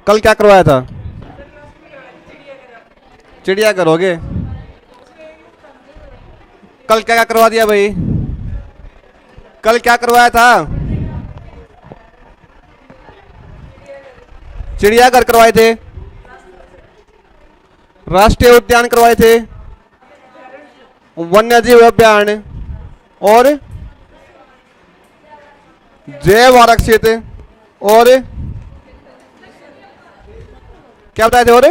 कल क्या करवाया था? चिड़िया करोगे? कल क्या क्या करवा दिया भाई? कल क्या करवाया था? चिड़ियाघर करवाए थे, राष्ट्रीय उद्यान करवाए थे, वन्यजीव अभियान और जैव आरक्षित और क्या बताए थे? और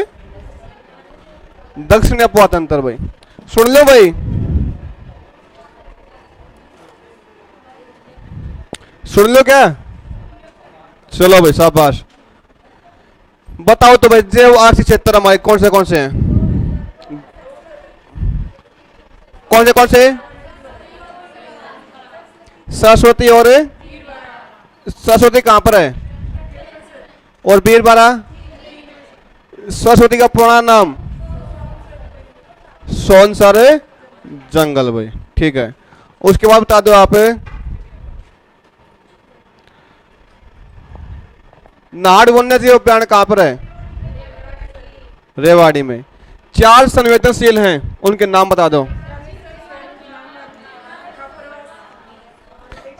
दक्षिण अफवाह तंत्र। भाई सुन लो भाई, सुन लो क्या? चलो भाई शाबाश। बताओ तो भाई, जैव आरक्षित क्षेत्र हमारे कौन से हैं? कौन से? सरस्वती और सरस्वती कहां पर है? और बीरबारा? सरस्वती का पुराना नाम सोनसर जंगल। भाई ठीक है। उसके बाद बता दो आप, नाहड़ वन्यजीव उद्यान कहां पर है? रेवाड़ी में। 4 संवेदनशील हैं, उनके नाम बता दो।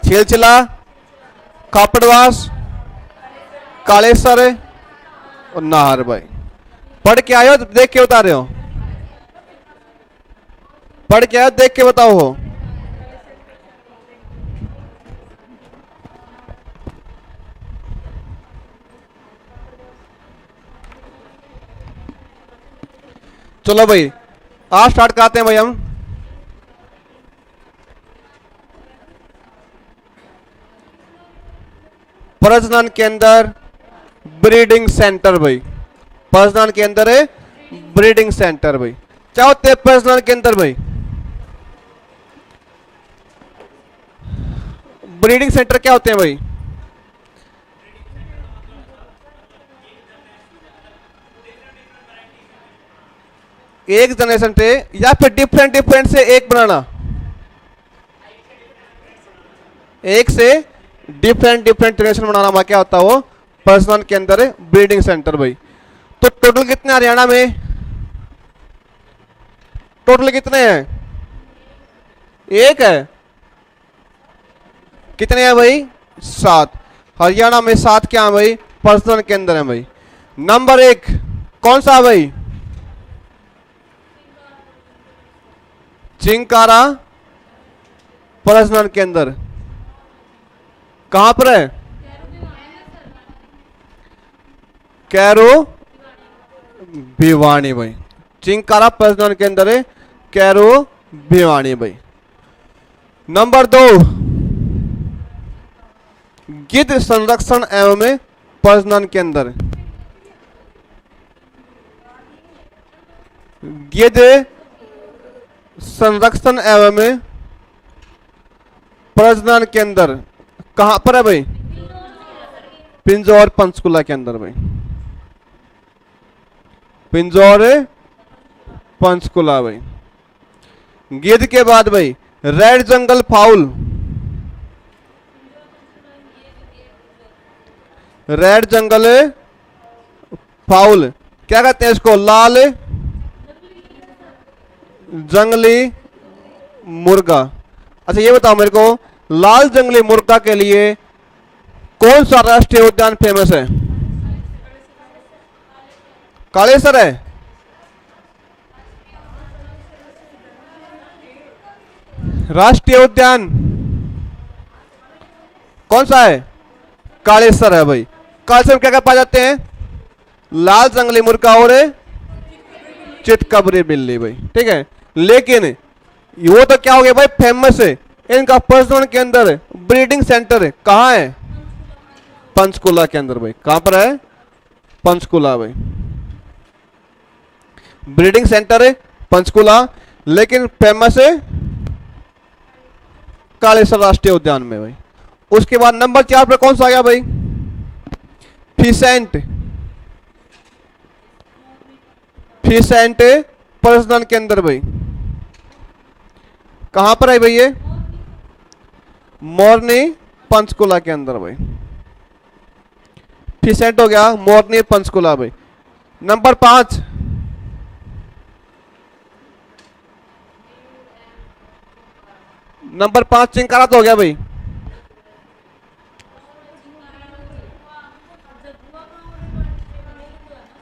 छेलचिला, कापड़वास, कालेसर और नाहर। भाई पढ़ के आए हो तो देख के बता रहे हो? पढ़ के आए हो देख के बताओ हो? चलो भाई आज स्टार्ट करते हैं भाई हम। प्रजनन केंद्र, ब्रीडिंग सेंटर। भाई प्रजनन केंद्र है, ब्रीडिंग सेंटर। भाई क्या होते हैं प्रजनन केंद्र? भाई ब्रीडिंग सेंटर क्या होते हैं? भाई एक जनरेशन से या फिर डिफरेंट डिफरेंट से एक बनाना, एक से डिफरेंट डिफरेंट जनरेशन बनाना क्या होता है? वो प्रजनन केंद्र है, ब्रीडिंग सेंटर। भाई तो टोटल कितने हरियाणा में? टोटल कितने हैं? एक है। कितने हैं भाई? 7। हरियाणा में 7 क्या है भाई? प्रजनन केंद्र है। भाई नंबर 1 कौन सा है भाई? चिंकारा प्रजनन केंद्र कहां पर है? कैरो भिवानी। भाई चिंकारा प्रजनन केंद्र है, कैरो भिवानी। भाई नंबर 2 गिद्ध संरक्षण एवं प्रजनन केंद्र। गिद्ध संरक्षण एवं प्रजनन केंद्र कहां पर है भाई? पिंजौर पंचकुला के अंदर। भाई पिंजौर पंचकुला। भाई गिद्ध के बाद भाई रेड जंगल फाउल। रेड जंगल फाउल क्या कहते हैं इसको? लाल जंगली मुर्गा। अच्छा ये बताओ मेरे को, लाल जंगली मुर्गा के लिए कौन सा राष्ट्रीय उद्यान फेमस है? कालेसर है। राष्ट्रीय उद्यान कौन सा है? कालेसर है। भाई कालेसर में क्या क्या पाए जाते हैं? लाल जंगली मुर्गा और चितकबरी बिल्ली। भाई ठीक है, लेकिन वो तो क्या हो गया भाई? फेमस है। इनका प्रजनन के अंदर ब्रीडिंग सेंटर है, कहां है? पंचकुला के अंदर। भाई कहां पर है? पंचकुला। भाई ब्रीडिंग सेंटर है पंचकुला, लेकिन फेमस है कालेसर राष्ट्रीय उद्यान में। भाई उसके बाद नंबर 4 पे कौन सा आ गया भाई? फिसेंट। फिसेंट प्रजनन केंद्र। भाई कहां पर है भाई? ये मोरनी पंचकुला के अंदर। भाई फिसेंट हो गया, मोरनी, पंचकुला भाई। नंबर 5 चिंकारा तो हो गया भाई।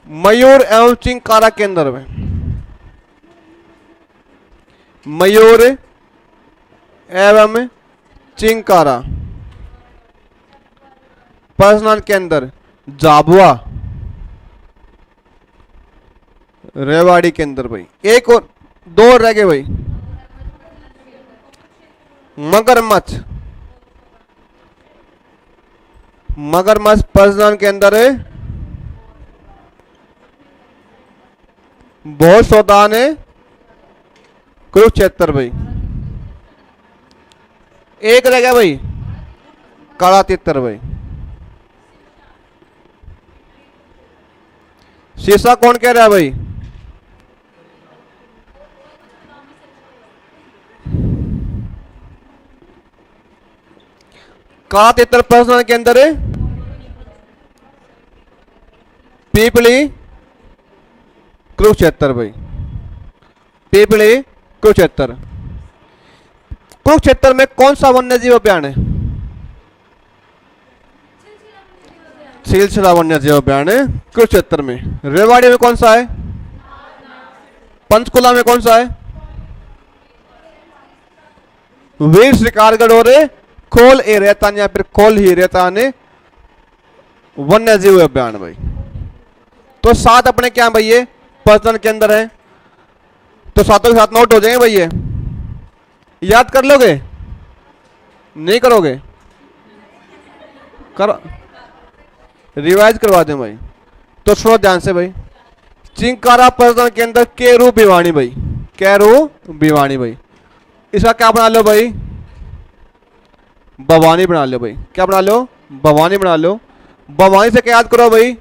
मयूर एवं चिंकारा केंद्र में, मयूर एवं चिंकारा पर्सनल के अंदर झाबुआ रेवाड़ी के अंदर भाई। एक और 2 रह गए भाई। मगरमच्छ, मगरमच्छ पर्सनल के अंदर है बहुत सौदान है कुरुक्षेत्र भाई। एक रह गया भाई काला तितर भाई। शीशा कौन कह रहा है भाई? काला तितर पर्सनल के अंदर है पीपली कुरुक्षेत्र भाई। पीपली कुरुक्षेत्र। कुरुक्षेत्र में कौन सा वन्य जीव अभ्यारण है? सिलसिला वन्य जीव अभ्यारण है कुरुक्षेत्र में। रेवाड़ी में कौन सा है? पंचकुला में कौन सा है? वीर शिकारगढ़ और खोल ए रेतान या फिर खोल ही रेतान वन्य जीव अभ्यारण भाई। तो 7 अपने क्या भाई ये पर्सनल के अंदर है, तो 7 के साथ नोट हो जाएंगे भाई। ये याद कर लोगे? नहीं करोगे? कर रिवाइज करवा दें भाई। तो सुनो ध्यान से भाई। चिंकारा पर्सनल के अंदर केरू भिवानी भाई, केरू भिवानी भाई। इसका क्या बना लो भाई? भवानी बना लो भाई। क्या बना लो? भवानी बना लो। भवानी से क्या याद करो भाई?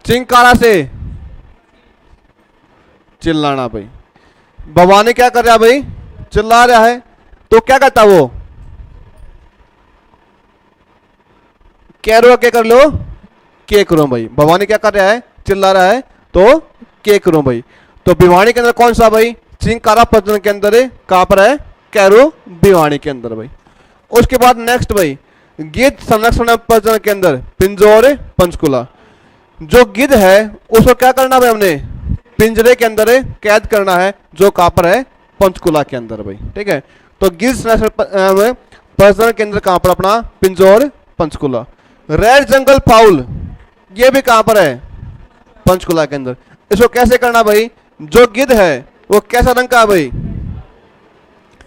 चिंकारा से चिल्लाना भाई। भवानी क्या कर रहा है भाई? चिल्ला रहा है। तो क्या करता वो? कैरो क्या कर लो? के करो भाई। भवानी क्या कर रहा है? चिल्ला रहा है, तो के करो भाई। तो भिवानी के अंदर कौन सा भाई? चिंकारा पर्जन के अंदर है। कहां पर है? कैरो भिवानी के अंदर भाई। उसके बाद नेक्स्ट भाई गिद्ध संरक्षण पर्जन के अंदर पिंजौर पंचकुला। जो गिद्ध है उसको क्या करना भाई? हमने पिंजरे के अंदर कैद करना है, जो कहां पर है? पंचकुला के अंदर भाई। ठीक है। तो गिद्ध संरक्षण पर्जन के अंदर कहां पर? अपना पिंजौर पंचकुला। रेड जंगल फाउल ये भी कहां पर है? पंचकुला के अंदर। इसको कैसे करना भाई? जो गिद्ध है वो कैसा रंग का है भाई?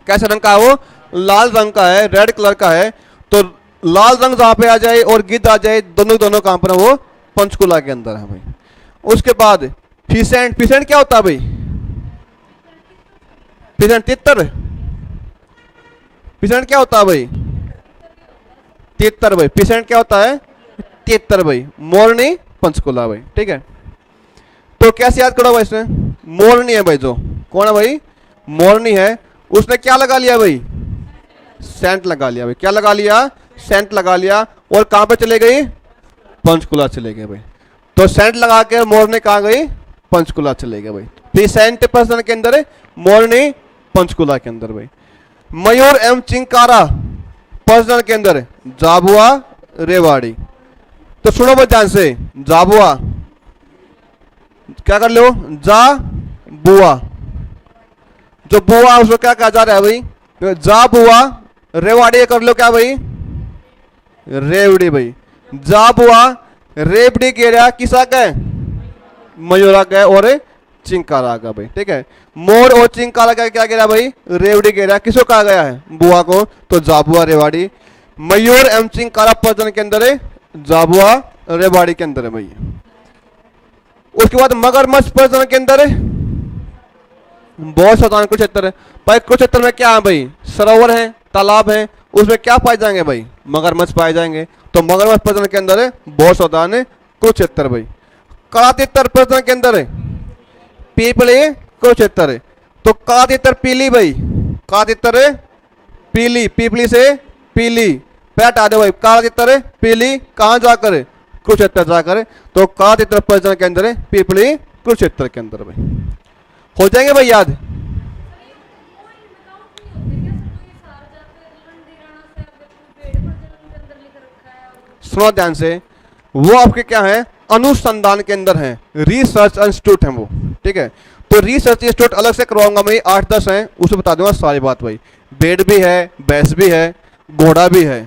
कैसा रंग का है वो? लाल रंग का है, रेड कलर का है। तो लाल रंग जहां पे आ जाए और गिद्ध आ जाए, दोनों कहां पर है? वो पंचकुला के अंदर है भाई। उसके बाद फिसेंट। फिसेंट क्या होता है भाई? फिसेंट तितर। फिसेंट क्या होता है भाई? तितर भाई। फिसेंट क्या होता है? तितर भाई। मोरनी पंचकुला भाई। ठीक है। तो कैसे याद करो भाई? इसमें मोरनी है भाई। जो कौन है भाई? मोरनी है। उसने क्या लगा लिया भाई? सेंट लगा लिया भाई। क्या लगा लिया? सेंट लगा लिया। और कहां पे चले गई? पंचकुला चले गए भाई। तो सेंट लगा के मोरनी कहां गई? पंचकुला चले गए भाई। फिसेंट पर्सन के अंदर है, मोरनी पंचकुला के अंदर भाई। मयूर एवं चिंकारा पर्सन के अंदर झाबुआ रेवाड़ी। तो सुनो भाई ध्यान से। झाबुआ क्या कर लो? जा बुआ। जो बुआ उसको क्या कहा जा रहा है भाई? जा बुआ। रेवाड़ी कर लो क्या भाई? रेवड़ी भाई। जा बुआ रेवड़ी कह रहा किसा का है? मयूरा का है और चिंकारा का भाई। ठीक है। मोर और चिंकारा का क्या कह रहा भाई? रेवड़ी कह रहा। किसको कहा गया है? बुआ को। तो जाबुआ रेवाड़ी। मयूर एवं चिंकारा पर्जन के अंदर है, जाबुआ रेवाड़ी के अंदर है भाई। उसके बाद मगरमच्छ पर्जन के अंदर है बहुत सावधान कुरुक्षेत्र है भाई। कुरुक्षेत्र में क्या है भाई? सरोवर है, तालाब है। उसमें क्या पाए जाएंगे भाई? मगरमच्छ पाए जाएंगे। तो मगरमच्छ पर्जन के अंदर है बहुत सावधान है कुरुक्षेत्र भाई। कातितर पर्जन के अंदर है पीपली कुरुक्षेत्र है। तो कातितर पीली भाई। कातितर पीली, पीपली से पीली, पे हटा दो भाई, काला तितर पीली कहां जाकर, कुरुक्षेत्र जाकर, तो काला तितर परियोजना के अंदर है, पीपली कुरुक्षेत्र के अंदर भाई। हो जाएंगे भाई याद। सुनो ध्यान से, वो आपके क्या है, अनुसंधान के अंदर है, रिसर्च इंस्टीट्यूट है वो, ठीक है। तो रिसर्च इंस्टीट्यूट अलग से करवाऊंगा मैं, 8-10 हैं, उसे बता दूंगा सारी बात भाई। बेड भी है, भैंस भी है, घोड़ा भी है,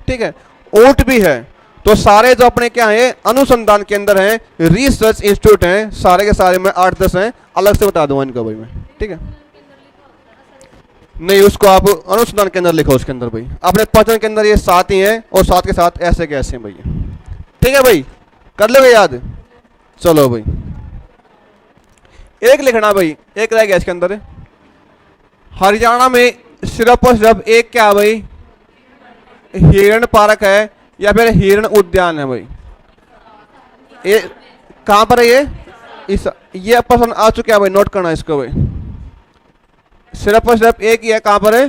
ठीक है, ऊंट भी है। तो सारे जो अपने क्या है अनुसंधान के अंदर हैं, रिसर्च इंस्टीट्यूट हैं, सारे के सारे में 8-10 हैं, अलग से बता दूंगा इनका भाई मैं, ठीक है। नहीं, उसको आप अनुसंधान के अंदर लिखो, उसके अंदर भाई अपने पचन के अंदर ये 7 ही हैं, और 7 के साथ ऐसे कैसे हैं भैया, ठीक है भाई, कर लोगे याद। चलो भाई, एक लिखना भाई, एक रह गया इसके अंदर। हरियाणा में सिर्फ और सिर्फ एक क्या भाई, हिरण पार्क है या फिर हिरण उद्यान है भाई। ये कहां पर है ये, इस ये प्रश्न आ चुका है भाई, नोट करना इसको भाई। सिर्फ और सिर्फ एक ही है, कहां पर है,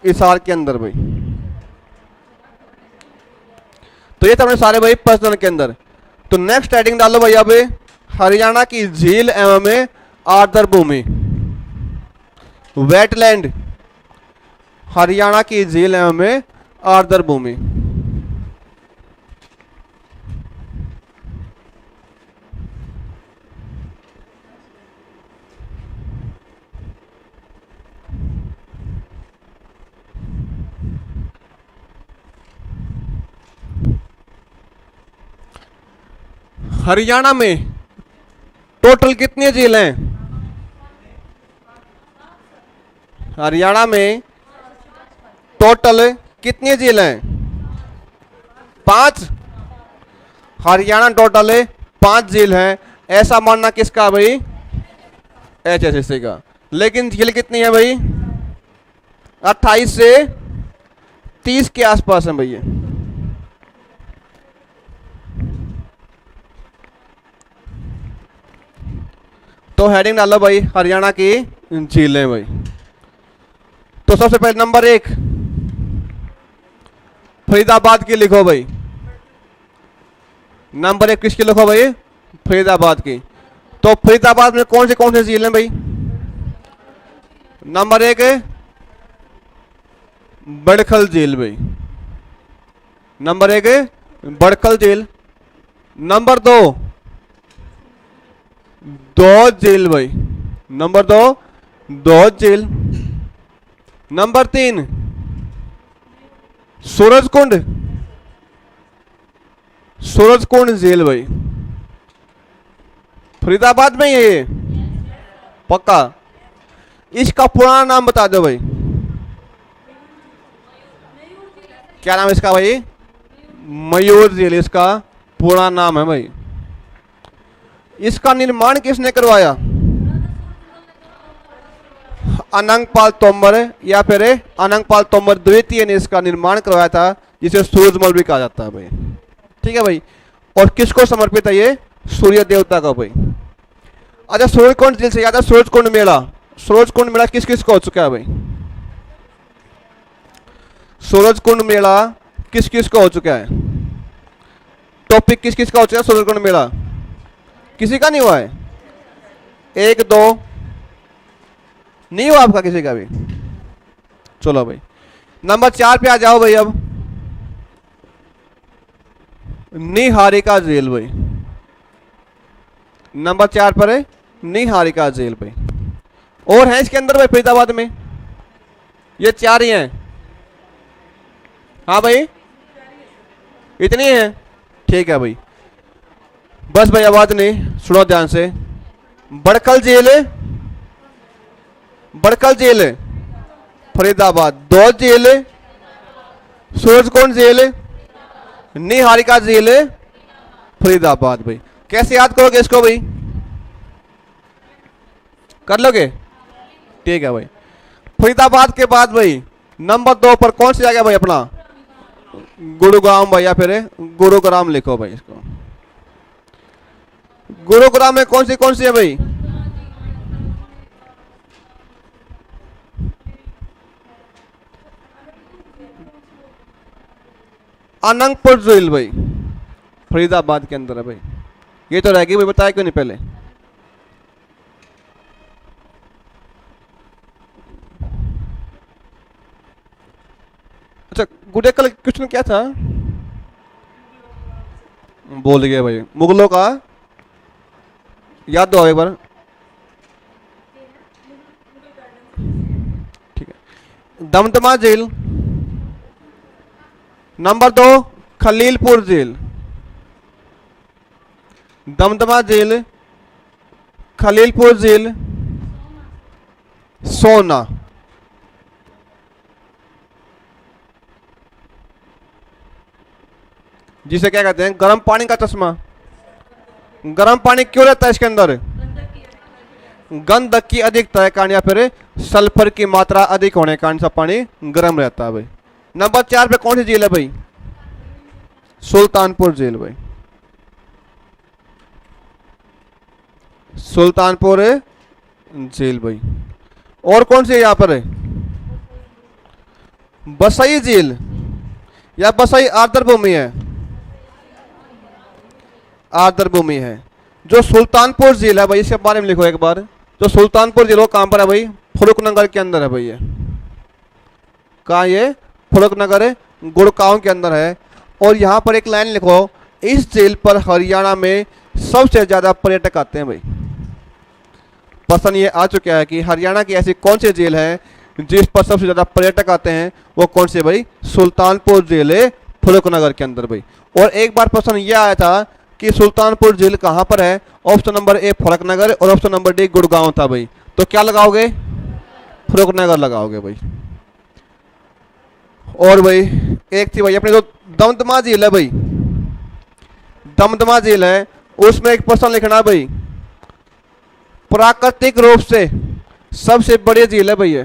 हिसार के अंदर भाई। तो ये तो अपने सारे भाई प्रश्न के अंदर। तो नेक्स्ट हेडिंग डालो भाई अब, हरियाणा की झील एवं आर्द्र भूमि, वेटलैंड, हरियाणा की झील एवं आर्द्र भूमि। हरियाणा में टोटल कितनी झील हैं, हरियाणा में टोटल कितनी झील हैं, 5। हरियाणा टोटल 5 झील हैं, ऐसा मानना किसका भाई, HSSC का। लेकिन झील कितनी है भाई, 28 से 30 के आसपास है भैया। तो हेडिंग डालो भाई, हरियाणा की झीलें भाई। तो सबसे पहले नंबर 1 फरीदाबाद की लिखो भाई, नंबर 1 किसकी लिखो भाई, फरीदाबाद की। तो फरीदाबाद में कौन से झील हैं भाई, नंबर 1 बड़खल झील भाई, नंबर 1 बड़खल झील। नंबर 2 दोहत झील भाई, नंबर 2 दोहत झील। नंबर 3 सूरजकुंड, सूरजकुंड झील भाई, फरीदाबाद में ये पक्का। इसका पुराना नाम बता दो भाई, क्या नाम है इसका भाई, मयूर झील इसका पूरा नाम है भाई। इसका निर्माण किसने करवाया, अनंगपाल तोमर या फिर अनंगपाल तोमर द्वितीय ने इसका निर्माण करवाया था, जिसे सूरजमल भी कहा जाता है भाई, ठीक है भाई। और किसको समर्पित है ये, सूर्य देवता का भाई। अच्छा, सूरजकुंड झील से याद है, सूरजकुंड मेला, सूरजकुंड मेला किस किस को हो चुका है भाई, सूरजकुंड मेला किस किस को हो चुका है, टॉपिक किस किस का हो चुका है, सूरजकुंड मेला किसी का नहीं हुआ है, 1 2 नहीं हुआ आपका किसी का भी। चलो भाई नंबर 4 पे आ जाओ भाई। अब निहारिका झील भाई, नंबर 4 पर है निहारिका झील भाई। और है इसके अंदर भाई फरीदाबाद में, ये 4 ही हैं। हाँ भाई इतनी है, ठीक है भाई। बस भाई आवाज नहीं, सुनो ध्यान से। बड़खल झील, बड़खल झील फरीदाबाद, दोहत झील सूरजकुंड झील, निहारिका झील फरीदाबाद भाई। कैसे याद करोगे इसको भाई, कर लोगे, ठीक है भाई। फरीदाबाद के बाद भाई नंबर 2 पर कौन सी आ गया भाई अपना, गुरुग्राम भाई, या फिर गुरुग्राम लिखो भाई इसको। गुरुग्राम में कौन सी है भाई, अनंगपुर झील भाई फरीदाबाद के अंदर है भाई। ये तो रहेगी भाई, बताया क्यों नहीं पहले। अच्छा गुडे कल क्वेश्चन क्या था, बोल गया भाई। मुगलों का याद दो एक बार। ठीक है, दमदमा झील। नंबर 2 खलीलपुर झील। दमदमा झील, खलीलपुर झील, सोना। जिसे क्या कहते हैं गर्म पानी का चश्मा। गर्म पानी क्यों रहता है इसके अंदर, गंधक की अधिकता है कारण या फिर सल्फर की मात्रा अधिक होने के कारण सा पानी गर्म रहता है भाई। नंबर 4 पे कौन सी झील है भाई, सुल्तानपुर झील भाई। सुल्तानपुर झील भाई। और कौन सी है यहां पर है, बसई झील या बसई आर्द्र भूमि है, आर्द्र भूमि है। जो सुल्तानपुर झील है भाई इसके बारे में लिखो एक बार। जो सुल्तानपुर झील वो कहां पर है भाई, फरुखनगर के अंदर है भाई। ये कहा, ये फरुखनगर है, गुड़गांव के अंदर है। और यहां पर एक लाइन लिखो, इस झील पर हरियाणा में सबसे ज्यादा पर्यटक आते हैं भाई। प्रश्न ये आ चुका है कि हरियाणा की ऐसी कौन सी झील है जिस पर सबसे ज्यादा पर्यटक आते हैं, वो कौन सी भाई, सुल्तानपुर झील है फरुखनगर के अंदर भाई। और एक बार प्रश्न यह आया था कि सुल्तानपुर झील कहां पर है, ऑप्शन नंबर ए फरुखनगर और ऑप्शन नंबर डी गुड़गांव था भाई। तो क्या लगाओगे, फरुखनगर लगाओगे भाई। और भाई एक थी भाई अपनी जो दमदमा झील है भाई, दमदमा झील है उसमें एक प्रश्न लिखना भाई, प्राकृतिक रूप से सबसे बड़ी झील है भाई ये।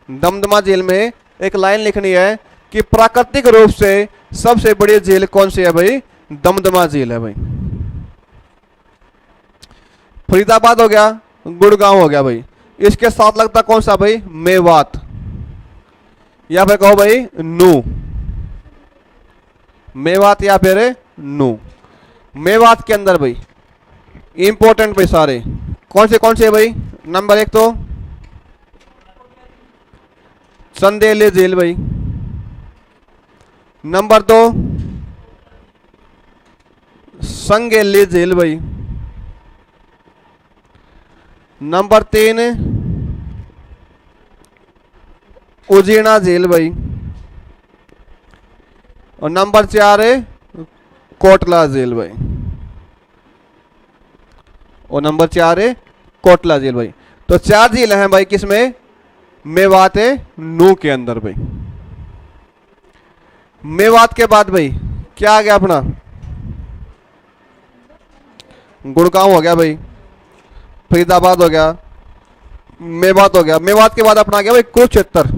दमदमा झील में एक लाइन लिखनी है कि प्राकृतिक रूप से सबसे बड़ी झील कौन सी है भाई, दमदमा झील है भाई। फरीदाबाद हो गया, गुड़गांव हो गया भाई। इसके साथ लगता कौन सा भाई, मेवात, या फिर कहो भाई नू, मेवात या फिर नू। मेवात के अंदर भाई इंपॉर्टेंट भाई सारे कौन से है भाई। नंबर 1 तो चंदेली झील भाई। नंबर 2 संगेली झील भाई। नंबर 3 उजीना झील भाई। और नंबर 4 कोटला झील भाई। और नंबर 4 कोटला झील भाई। तो 4 झील हैं भाई किसमें, मेवात नू के अंदर भाई। मेवात के बाद भाई क्या आ गया अपना, गुड़गांव हो गया भाई, फरीदाबाद हो गया, मेवात हो गया। मेवात के बाद अपना आ गया भाई कुरुक्षेत्र।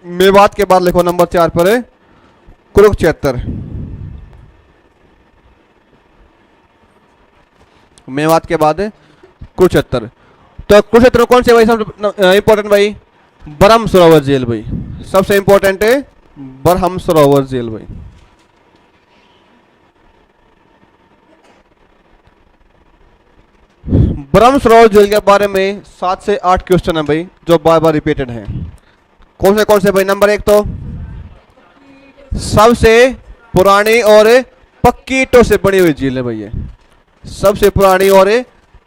मेवात के बाद लिखो नंबर 4 पर कुरुक्षेत्र। मेवात के बाद कुरुक्षेत्र। तो कुरुक्षेत्र कौन से भाई सबसे इंपॉर्टेंट भाई, बरहम सरोवर झील भाई। सबसे इंपॉर्टेंट है बरहम सरोवर झील भाई। बरहम सरोवर झील के बारे में 7 से 8 क्वेश्चन है भाई जो बार बार रिपीटेड हैं। कौन से भाई। नंबर 1 तो सबसे पुरानी और पक्की ईंटों से बनी हुई झील है भाई ये। सबसे पुरानी और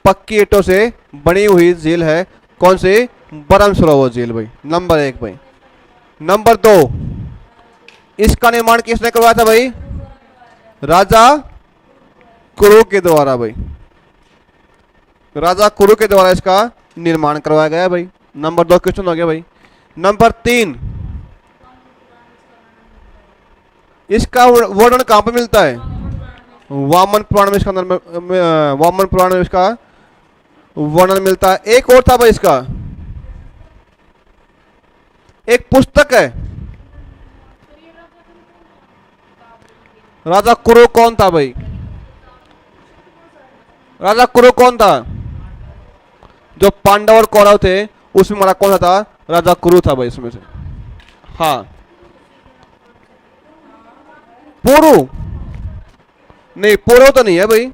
पक्की ईंटों से बनी हुई झील है कौन सी, बरहम सरोवर झील भाई। नंबर 1 भाई। नंबर 2 इसका निर्माण किसने करवाया था भाई, राजा कुरु के द्वारा भाई। राजा कुरु के द्वारा इसका निर्माण करवाया गया भाई। नंबर 2 क्वेश्चन हो गया भाई। नंबर 3 इसका वर्णन कहां पर मिलता है, वामन पुराण में इसका वामन पुराण में इसका वर्णन मिलता है। एक और था भाई इसका, एक पुस्तक है। राजा कुरु कौन था भाई, राजा कुरु कौन था, जो पांडव और कौरव थे उसमें हमारा कौन था, राजा कुरु था भाई इसमें से। हाँ पुरु, नहीं पुरु तो नहीं है भाई।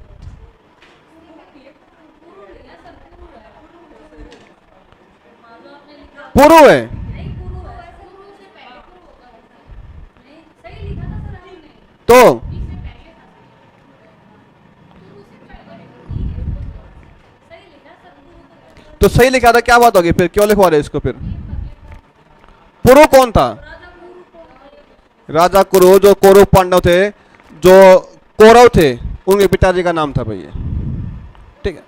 पुरु है तो सही लिखा था, क्या बात होगी फिर, क्यों लिखवा रहे इसको फिर? पुरु कौन था? राजा कुरु, जो कौरव पांडव थे, जो कौरव थे, उनके पिताजी का नाम था भाई ये। ठीक है,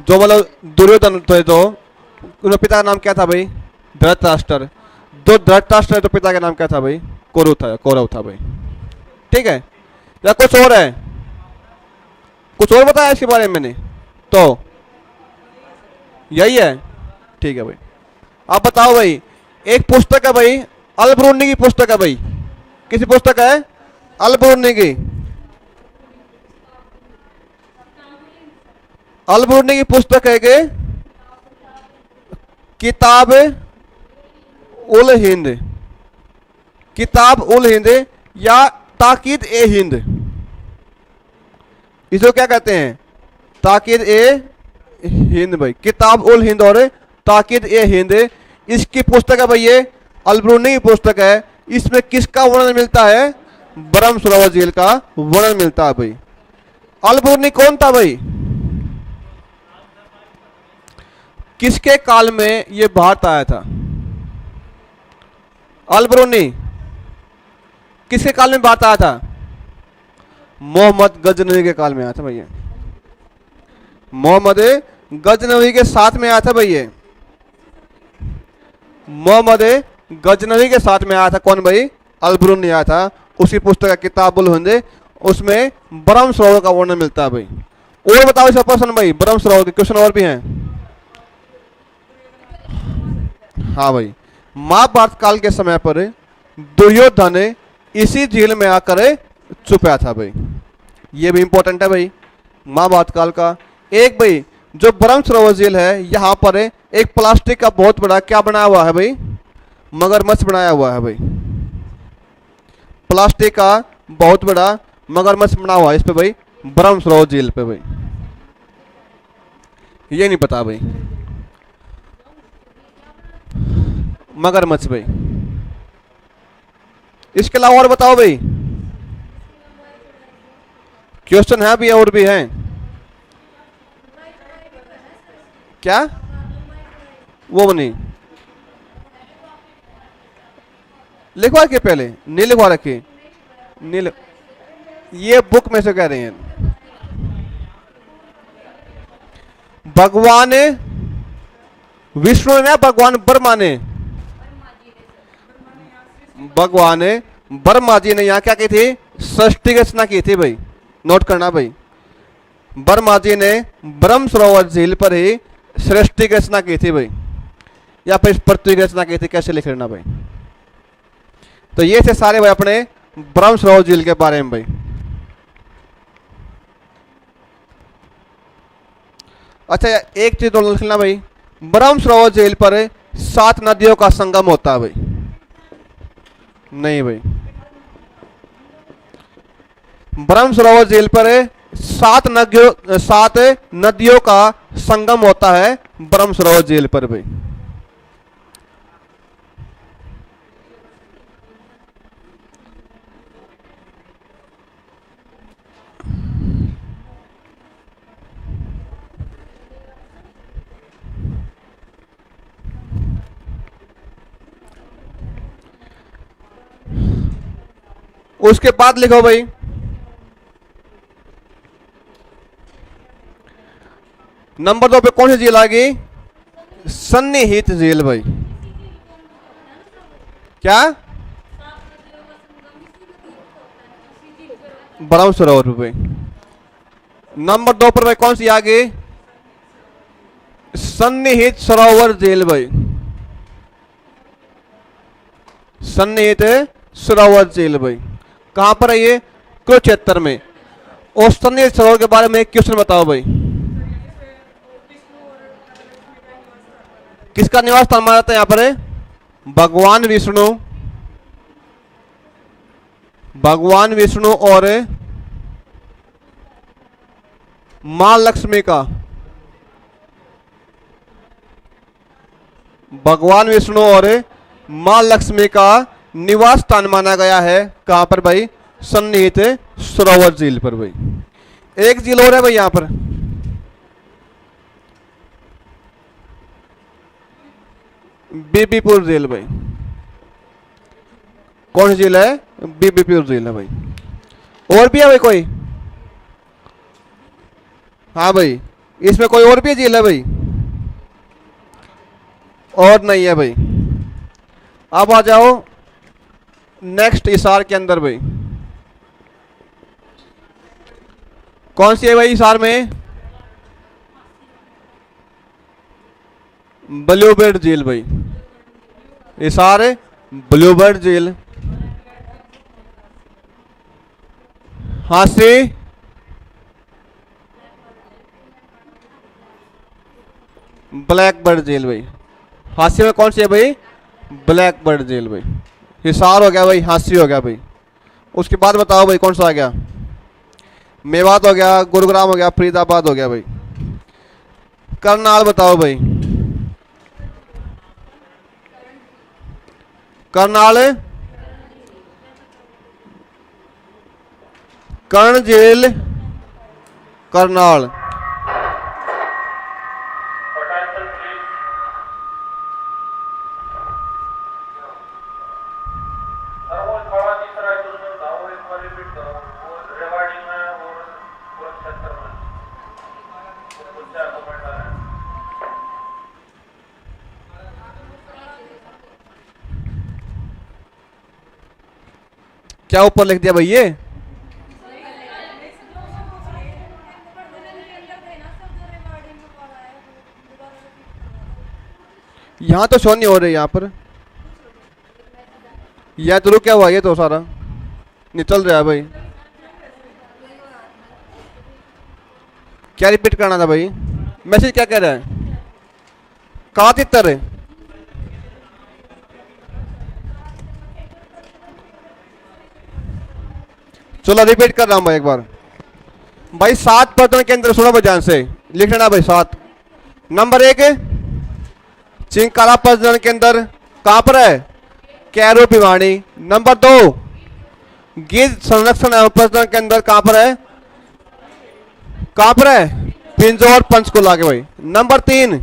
जो मतलब दुर्योधन थे तो उनके पिता का नाम क्या था भाई? धृतराष्ट्र। जो धृतराष्ट्र है तो पिता का नाम क्या था भाई? कौरव था, कौरव था भाई। ठीक है, या कुछ और है? कुछ और बताया इसके बारे में मैंने तो? यही है, ठीक है भाई। आप बताओ भाई, एक पुस्तक है भाई, अल-बरूनी की पुस्तक है भाई। किसी पुस्तक है? अल-बरूनी की। अल-बरूनी की पुस्तक है कि किताब उल हिंद, किताब उल हिंद या ताकीद ए हिंद, इसको क्या कहते हैं? ताकीद ए हिंद भाई। किताब उल हिंद और ताकीद ए हिंद, इसकी पुस्तक है भाई ये, अल-बरूनी की पुस्तक है। इसमें किसका वर्णन मिलता है? बरम सरोवर झील का वर्णन मिलता है भाई। अल-बरूनी कौन था भाई? किसके काल में ये भारत आया था? अल-बरूनी किसके काल में भारत आया था? मोहम्मद गजनवी के काल में आया था भैया। मोहम्मद गजनवी के साथ में आया था भैया। मोहम्मद गजनवी के साथ में आया था कौन भाई? अल-बरूनी आया था। उसी पुस्तक का किताबुल हिंद, उसमें बरम सरोवर का वर्णन मिलता है भाई। और बताओ इसका प्रश्न भाई, बरम सरोवर के क्वेश्चन और भी हैं। हाँ भाई, महाभारत काल के समय पर दुर्योधन इसी झील में आकर छुपा था भाई। ये भी इंपॉर्टेंट है भाई, महाभारत काल का। एक भाई, जो बरम सरोवर झील है, यहाँ पर एक प्लास्टिक का बहुत बड़ा क्या बनाया हुआ है भाई? मगरमच्छ बनाया हुआ है भाई। प्लास्टिक का बहुत बड़ा मगरमच्छ बना हुआ है इस पे भाई, बरम सरोवर झील पे भाई। ये नहीं पता भाई, मगरमच्छ भाई। इसके अलावा और बताओ भाई, क्वेश्चन है भी और भी है क्या? वो नहीं लिखवा के, पहले नहीं लिखवा रखे, नहीं ये बुक में से कह रहे हैं। भगवान विष्णु ने, भगवान ब्रह्मा ने, भगवान ब्रह्मा जी ने यहाँ क्या की थी? सृष्टि रचना की थी भाई। नोट करना भाई, ब्रह्मा जी ने ब्रह्म सरोवर झील पर ही सृष्टि की रचना की थी भाई, या फिर पृथ्वी की रचना की थी, कैसे लिख लेना भाई। तो ये थे सारे भाई अपने ब्रह्म सरोवर झील के बारे में भाई। अच्छा, एक चीज और लिखना भाई, ब्रह्म सरोवर झील पर 7 नदियों का संगम होता है भाई। नहीं भाई, ब्रह्म सरोवर झील पर 7 नदियों का संगम होता है ब्रह्म सरोवर झील पर भाई। उसके बाद लिखो भाई, नंबर 2 पे कौन सी झील आ गई? सन्निहित झील भाई। क्या? ब्रह्म सरोवर पे भाई। नंबर 2 पर भाई कौन सी आ गई? सन्निहित सरोवर झील भाई। सन्निहित सरोवर झील भाई कहां पर है ये? कुरुक्षेत्र में। और सन्निहित सरोवर के बारे में एक क्वेश्चन बताओ भाई, किसका निवास स्थान माना जाता है यहाँ पर? भगवान विष्णु भगवान विष्णु और मां लक्ष्मी का, भगवान विष्णु और मां लक्ष्मी का निवास स्थान माना गया है। कहां पर भाई? सन्निहित सरोवर झील पर भाई। एक झील और है भाई यहां पर, बीबीपुर झील भाई। कौन सी झील है? बीबीपुर झील है भाई। और भी है भाई कोई? हाँ भाई, इसमें कोई और भी झील है भाई? और नहीं है भाई। अब आ जाओ नेक्स्ट हिसार के अंदर भाई। कौन सी है भाई हिसार में? ब्लूबर्ड झील भाई। हिसार ब्लूबर्ड झील। हांसी ब्लैकबर्ड झील भाई। हांसी में कौन सी है भाई? ब्लैकबर्ड झील भाई। हिसार हो गया भाई, हांसी हो गया भाई। उसके बाद बताओ भाई कौन सा आ गया? मेवात हो गया, गुरुग्राम हो गया, फरीदाबाद हो गया भाई। करनाल बताओ भाई। करनाल, कर्ण झील, करनाल। क्या ऊपर लिख दिया भाई ये? यहां तो शो नहीं हो रही, यहां पर यह तो क्या हुआ? ये तो सारा नहीं चल रहा है भाई। क्या रिपीट करना था भाई? मैसेज क्या कह रहा है? कहाँ तितर है? चलो रिपीट कर रहा हूं भाई एक बार। भाई 7 प्रश्न के अंदर सुनो भाई ध्यान से लिख लेना भाई। 7 नंबर 1 चिंकारा प्रश्न के अंदर कहां पर है? कैरो भिवानी। नंबर 2 गिद्ध संरक्षण एवं प्रजनन के अंदर कहां पर है? कहां पर है? पिंजौर पंचकुला के भाई। नंबर 3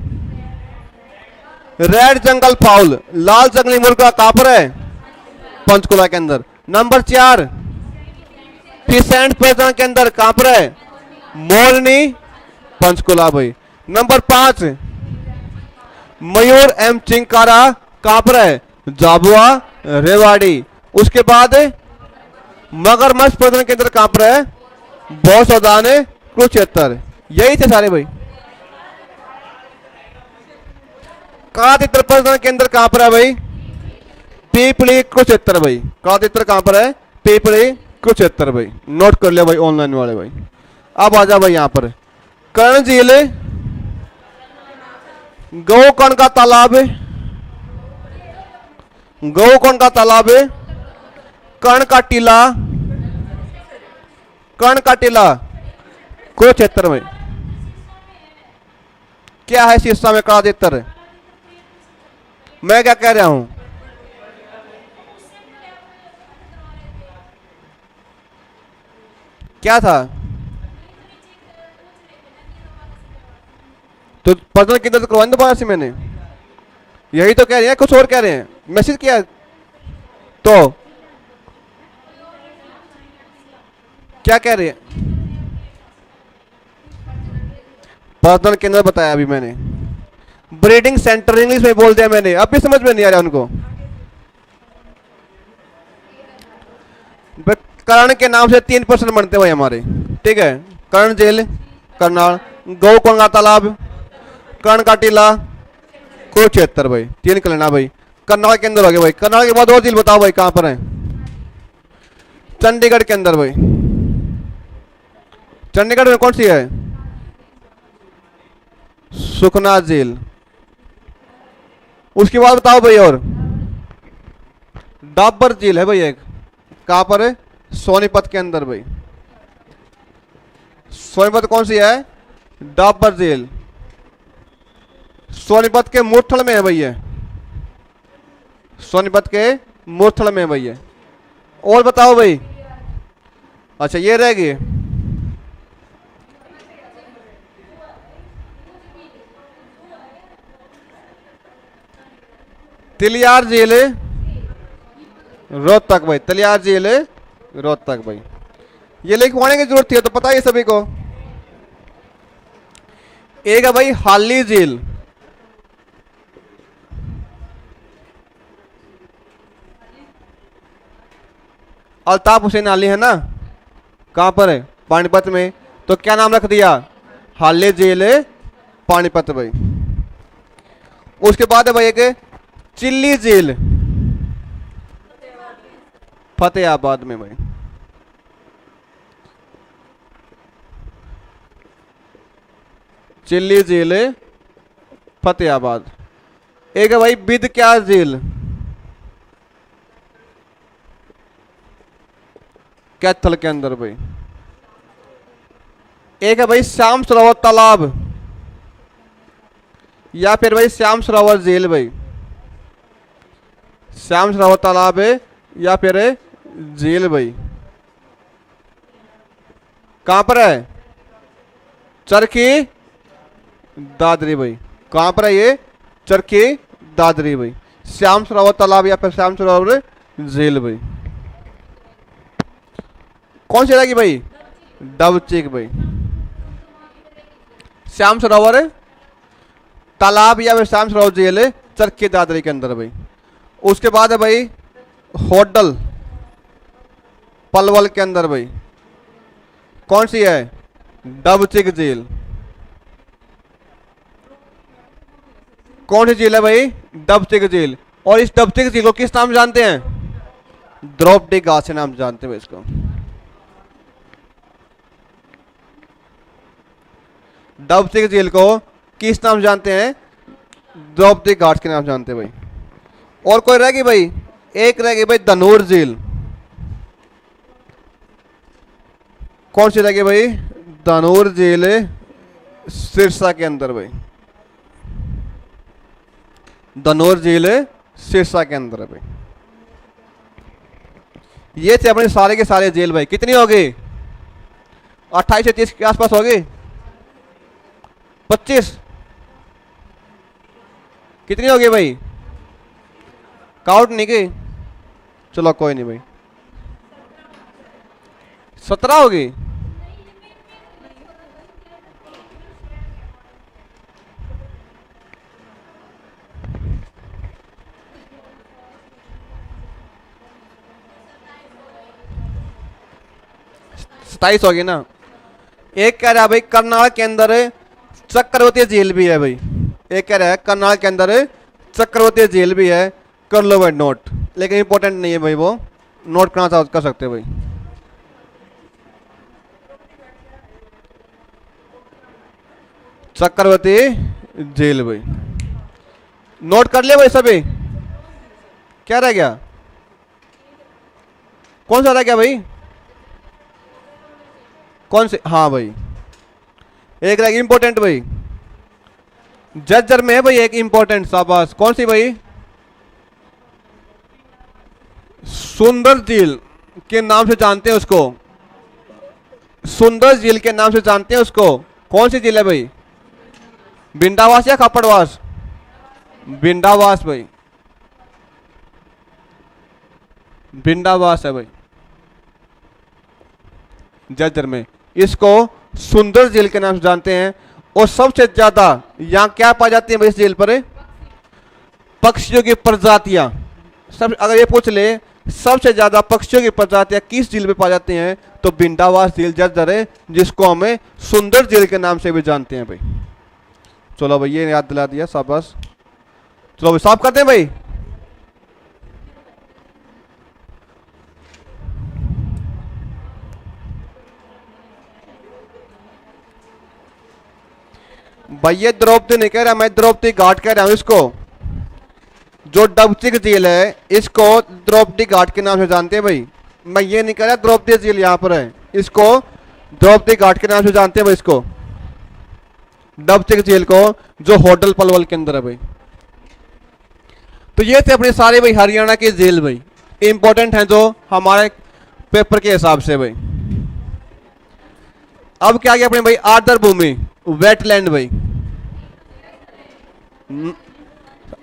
रेड जंगल फाउल, लाल जंगली मुर्गा कहां पर है? पंचकुला के अंदर। नंबर 4 फिशेंट प्रजनन के अंदर कहां पर है? मोरनी पंचकुला भाई। नंबर 5 मयूर एवं चिंकारा कहां पर है? झाबुआ रेवाड़ी। उसके बाद मगरमच्छ प्रजनन के अंदर कहां पर है? भौसौदान कुरुक्षेत्र। यही थे सारे भाई। कातित्र प्रजनन के अंदर कहां पर है भाई? पीपली कुरुक्षेत्र भाई। कातित्र कहां पर है? पीपली कुरुक्षेत्र भाई। नोट कर लिया भाई ऑनलाइन वाले भाई। अब आ जा भाई यहां पर कर्ण झील, गौकर्ण का तालाब, गौकर्ण का तालाब, कर्ण का टीला, कर्ण का टीला कुरुक्षेत्र में। क्या है शीर्षा में? कातित्र। मैं क्या कह रहा हूं? क्या था? तो प्रश्न किधर करवाने दोबारा से मैंने? यही तो कह रहे हैं, कुछ और कह रहे हैं। मैसेज किया तो क्या कह रहे हैं? प्रश्न के अंदर बताया अभी मैंने। ब्रीडिंग सेंटर इंग्लिश में बोल दिया मैंने, अब भी समझ में नहीं आ रहा उनको। कर्ण के नाम से 3 प्रश्न बनते भाई हमारे, ठीक है। कर्ण झील करनाल, गौकर्ण का तालाब, कर्ण का टीला कुरुक्षेत्र भाई। 3 कर लेना भाई। करनाल के अंदर हो गया भाई। करनाल के बाद और झील बताओ भाई कहां पर है? चंडीगढ़ के अंदर भाई। चंडीगढ़ में कौन सी है? सुखना झील। उसके बाद बताओ भाई और डाबर झील है भाई एक। कहां पर है? सोनीपत के अंदर भाई। सोनीपत कौन सी है? डाबर झील। सोनीपत के मूर्थल में है भैया, सोनीपत के मूर्थल में भैया। और बताओ भाई। अच्छा ये रह गई। तिलियार झील रोहतक भाई, तिलियार झील रोहतक भाई। ये लिखवाने की जरूरत थी तो पता है सभी को। एक है भाई हाली झील, अल्ताफ हुसैन अली है ना, कहां पर है? पानीपत में। तो क्या नाम रख दिया? हाली झील पानीपत भाई। उसके बाद है भाई एक चिल्ली झील, फतेहाबाद में भाई। चिल्ली झील फतेहाबाद। एक है भाई बिद क्या झील, कैथल के अंदर भाई। एक है भाई श्याम सरोवर तालाब या फिर भाई श्याम सरोवर झील भाई। श्याम सरोवर तालाब है या फिर झील भाई। कहां पर है? चरखी दादरी भाई। कहां पर है ये? चरखी दादरी भाई। श्याम सरोवर तालाब या फिर श्याम सरोवर झील भाई। कौन सी रहेगी भाई? डबचिक भाई। श्याम सरोवर तालाब या फिर श्याम सरोवर झील चरखी दादरी के अंदर भाई। उसके बाद है भाई होटल पलवल के अंदर भाई। कौन सी है? डबचिक झील। कौन सी झील है भाई? डबचिक झील। और इस डबचिक झील को किस नाम जानते हैं? द्रौपदी घाट से नाम जानते हैं इसको। डबचिक झील को किस नाम जानते हैं? द्रौपदी घाट के नाम जानते हैं भाई। और कोई रहेगी भाई? एक रहेगी भाई धनौर झील। कौन सी रहेगी भाई? धनौर झील सिरसा के अंदर भाई। धनौर झील सिरसा के अंदर है भाई। ये थे अपने सारे के सारे झील भाई। कितनी हो गई? 28 से 30 के आसपास हो गई। 25 कितनी हो गई भाई? काउंट नहीं की? चलो कोई नहीं भाई। 17 होगी। सताइस होगी ना। एक कह रहा है भाई करनाल के अंदर चक्रवर्ती झील भी है भाई। एक कह रहा है करनाल के अंदर चक्रवर्ती झील भी है। कर लो भाई नोट, लेकिन इंपॉर्टेंट नहीं है भाई, वो नोट करना कर सकते हैं भाई। चक्रवर्ती झील भाई नोट कर लिया भाई सभी। क्या रह गया? कौन सा रह गया भाई? कौन से? हाँ भाई एक रह गया इंपॉर्टेंट भाई। जज्जर में है भाई एक इंपॉर्टेंट। शाबाश। कौन सी भाई? सुंदर झील के नाम से जानते हैं उसको। सुंदर झील के नाम से जानते हैं उसको। कौन सी झील है भाई? बिंडावास या खापड़वास? बिंडावास भाई। बिंडावास है भाई जज्जर में। इसको सुंदर झील के नाम से जानते हैं। और सबसे ज्यादा यहां क्या पाई जाती है भाई इस झील पर? पक्षियों की प्रजातियां। सब अगर ये पूछ ले सबसे ज्यादा पक्षियों की प्रजातियां किस झील में पाई जाती हैं, तो बिंडावास झील जज्जर है, जिसको हमें सुंदर झील के नाम से भी जानते हैं भाई। चलो भाई ये याद दिला दिया। शाबाश। चलो भाई साफ करते हैं भाई। भाई ये द्रौपदी नहीं कह रहा, मैं द्रौपदी घाट कह रहा हूं इसको। जो डबचिक झील है इसको द्रौपदी घाट के नाम से जानते हैं भाई। मैं ये नहीं कह रहा द्रौपदी जेल यहां पर है, इसको द्रौपदी घाट के नाम से जानते हैं भाई, इसको डबचक जेल को, जो होटल पलवल के अंदर है भाई। तो ये थे अपने सारे भाई हरियाणा के जेल भाई, इंपॉर्टेंट हैं जो हमारे पेपर के हिसाब से भाई। अब क्या गया अपने भाई आर्द्र भूमि, वेटलैंड भाई।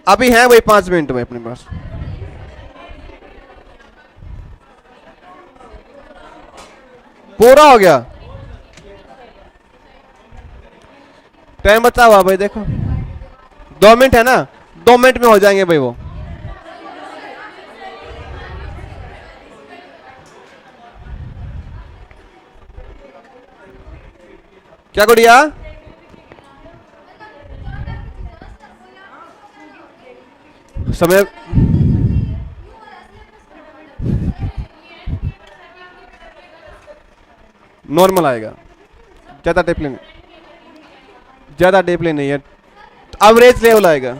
अभी है भाई 5 मिनट भाई अपने पास। पूरा हो गया, टाइम बचा हुआ भाई, देखो 2 मिनट है ना, 2 मिनट में हो जाएंगे भाई वो। क्या गुड़िया? समय नॉर्मल आएगा, ज्यादा डेप लेने, ज्यादा डेप लेने है, एवरेज लेवल आएगा।